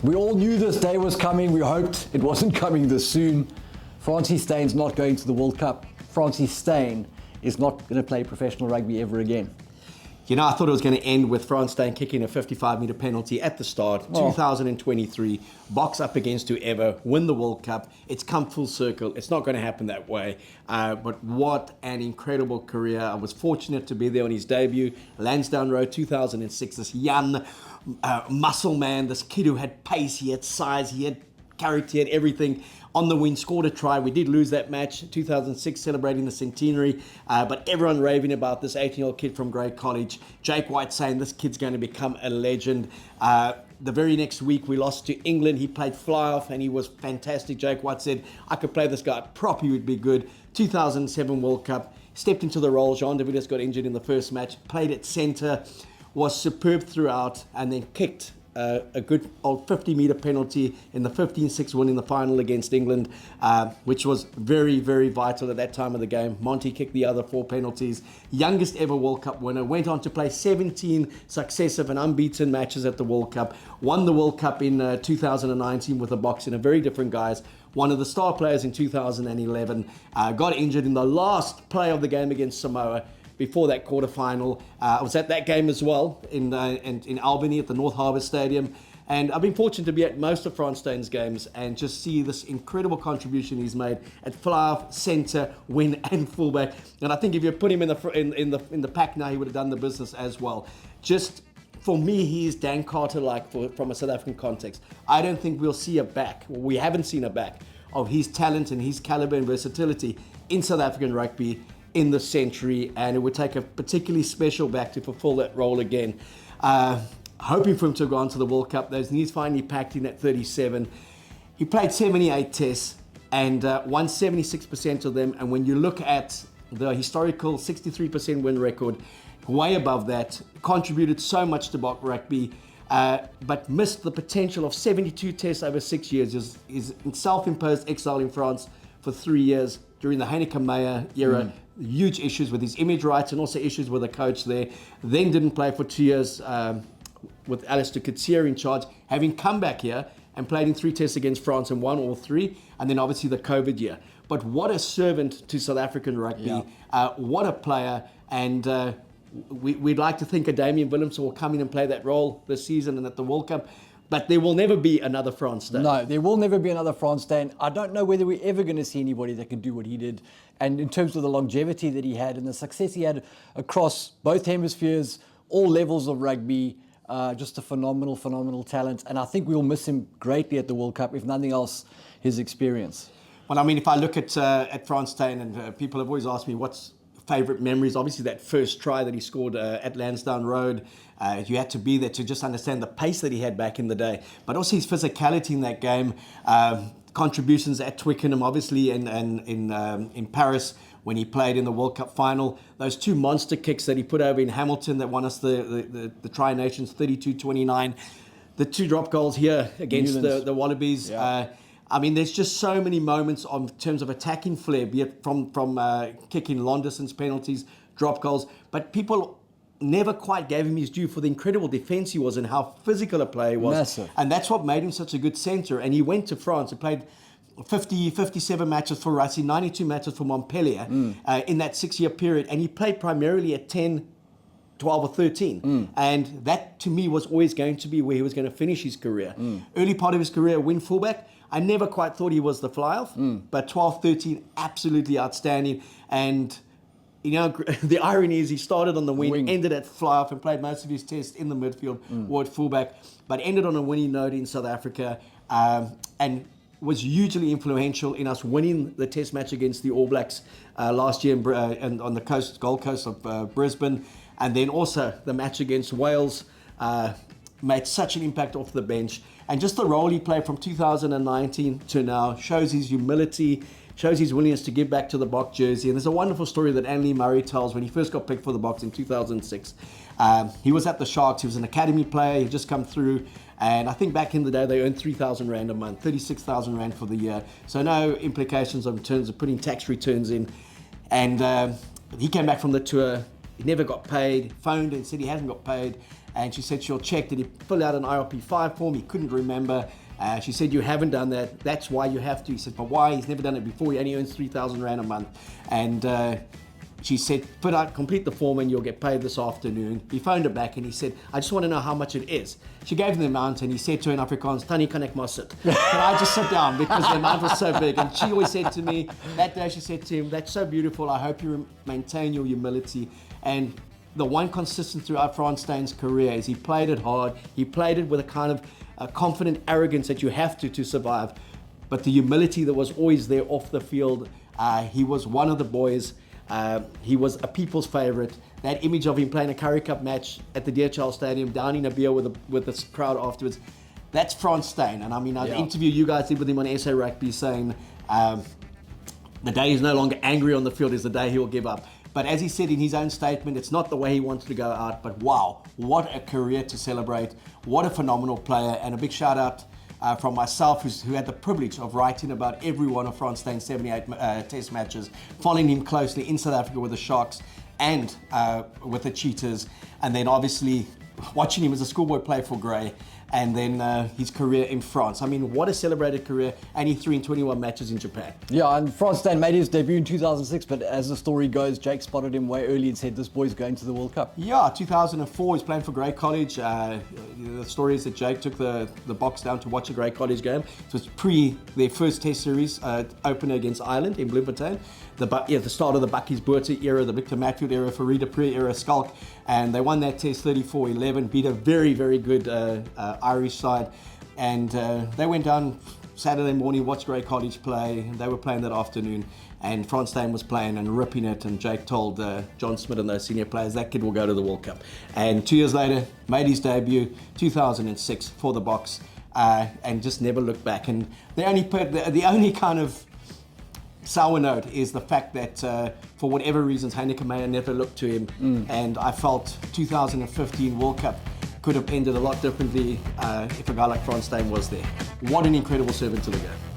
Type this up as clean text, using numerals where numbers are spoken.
We all knew this day was coming. We hoped it wasn't coming this soon. Frans Steyn's not going to the World Cup. Frans Steyn is not going to play professional rugby ever again. You know, I thought it was going to end with Frans Steyn kicking a 55-metre penalty at the start, 2023, box up against whoever, win the World Cup. It's come full circle. It's not going to happen that way. But what an incredible career. I was fortunate to be there on his debut, Lansdowne Road, 2006. This young muscle man, this kid who had pace, he had size, he had character, he had everything. On the wing, scored a try. We did lose that match, 2006, celebrating the centenary. But everyone raving about this 18-year-old kid from Grey College. Jake White saying this kid's going to become a legend. The very next week, we lost to England. He played fly-off and he was fantastic. Jake White said, I could play this guy prop, he would be good. 2007 World Cup, stepped into the role. Jean de Villiers got injured in the first match, played at centre, was superb throughout, and then kicked a good old 50-metre penalty in the 15-6 win in the final against England, which was very, very vital at that time of the game. Monty kicked the other 4 penalties. Youngest ever World Cup winner. Went on to play 17 successive and unbeaten matches at the World Cup. Won the World Cup in 2019 with the Boks in a very different guise. One of the star players in 2011. Got injured in the last play of the game against Samoa. Before that quarterfinal, I was at that game as well in Albany at the North Harbour Stadium, and I've been fortunate to be at most of Frans Steyn's games and just see this incredible contribution he's made at fly-off, centre, wing, and fullback. And I think if you put him in the pack now, he would have done the business as well. Just for me, he is Dan Carter-like from a South African context. I don't think we'll see a back. Well, we haven't seen a back of his talent and his calibre and versatility in South African rugby in the century, and it would take a particularly special back to fulfill that role again. Hoping for him to have gone to the World Cup. Those knees finally packed in at 37. He played 78 tests and won 76% of them. And when you look at the historical 63% win record, way above that, contributed so much to Bok rugby, but missed the potential of 72 tests over 6 years. His self-imposed exile in France for 3 years during the Heineken Meyer era. Huge issues with his image rights and also issues with the coach there. Then didn't play for 2 years with Alistair Coetzee in charge, having come back here and played in 3 tests against France and won all 3, and then obviously the COVID year. But what a servant to South African rugby. What a player. And we'd like to think a Damian Willemse will come in and play that role this season and at the World Cup. But there will never be another Frans Steyn. No, there will never be another Frans Steyn. I don't know whether we're ever going to see anybody that can do what he did. And in terms of the longevity that he had and the success he had across both hemispheres, all levels of rugby, just a phenomenal talent. And I think we'll miss him greatly at the World Cup, if nothing else, his experience. Well, I mean, if I look at Frans Steyn, and people have always asked me what's favourite memories, obviously that first try that he scored at Lansdowne Road. You had to be there to just understand the pace that he had back in the day, but also his physicality in that game, contributions at Twickenham, obviously, in Paris when he played in the World Cup final. Those 2 monster kicks that he put over in Hamilton that won us the Tri-Nations 32-29. The 2 drop goals here against the Wallabies. Yeah. I mean, there's just so many moments in terms of attacking flair, be it from kicking long distance penalties, drop goals, but people never quite gave him his due for the incredible defence he was and how physical a player he was. Massive. And that's what made him such a good centre. And he went to France and played 57 matches for Racing, 92 matches for Montpellier in that 6-year period. And he played primarily at 10, 12 or 13. And that, to me, was always going to be where he was going to finish his career. Early part of his career, wing fullback. I never quite thought he was the fly-off, but 12, 13, absolutely outstanding. And you know, the irony is he started on the wing, ended at fly-off and played most of his tests in the midfield or at fullback, but ended on a winning note in South Africa and was hugely influential in us winning the test match against the All Blacks last year and on the Gold Coast of Brisbane, and then also the match against Wales. Made such an impact off the bench, and just the role he played from 2019 to now shows his humility, shows his willingness to give back to the Bok jersey. And there's a wonderful story that Anley Murray tells when he first got picked for the Boks in 2006. He was at the Sharks, he was an academy player, he'd just come through, and I think back in the day they earned 3,000 Rand a month, 36,000 Rand for the year, so no implications in terms of putting tax returns in. And he came back from the tour, he never got paid, phoned and said he hasn't got paid, and she said she'll check. Did he fill out an IRP5 form? He couldn't remember. She said, you haven't done that. That's why you have to. He said, but why? He's never done it before. He only earns 3,000 Rand a month. And she said, complete the form and you'll get paid this afternoon. He phoned her back and he said, I just want to know how much it is. She gave him the amount and he said to her in Afrikaans, Tannie, kan ek maar sit? Can I just sit down? Because the amount was so big. And she always said to me, that day she said to him, that's so beautiful. I hope you maintain your humility. And the one consistent throughout Frans Steyn's career is he played it hard. He played it with a kind of confident arrogance that you have to survive. But the humility that was always there off the field, he was one of the boys. He was a people's favorite. That image of him playing a Currie Cup match at the DHL Stadium, downing a beer with the crowd afterwards, that's Frans Steyn. And I mean, the interview you guys did with him on SA Rugby saying the day he's no longer angry on the field is the day he'll give up. But as he said in his own statement, it's not the way he wanted to go out, but wow, what a career to celebrate. What a phenomenal player. And a big shout out from myself, who had the privilege of writing about every one of Frans Steyn's 78 test matches, following him closely in South Africa with the Sharks and with the Cheetahs, and then obviously watching him as a schoolboy play for Grey, and then his career in France. I mean, what a celebrated career, and he threw in 21 matches in Japan. Yeah, and Frans Steyn made his debut in 2006, but as the story goes, Jake spotted him way early and said, this boy's going to the World Cup. Yeah, 2004, he's playing for Grey College. The story is that Jake took the box down to watch a Grey College game. It was pre their first test series opener against Ireland in Bloemfontein. The start of the Bucky's Boerta era, the Victor Matfield era, Farid Pre era, Skalk, and they won that test 34-11, beat a very, very good Irish side, and they went down Saturday morning, watched Grey College play. They were playing that afternoon, and Frans Steyn was playing and ripping it, and Jake told John Smith and those senior players, that kid will go to the World Cup. And 2 years later, made his debut, 2006, for the Boks, and just never looked back. And the only kind of sour note is the fact that for whatever reasons Heineke Meyer never looked to him, and I felt 2015 World Cup could have ended a lot differently if a guy like Frans Steyn was there. What an incredible servant to the game.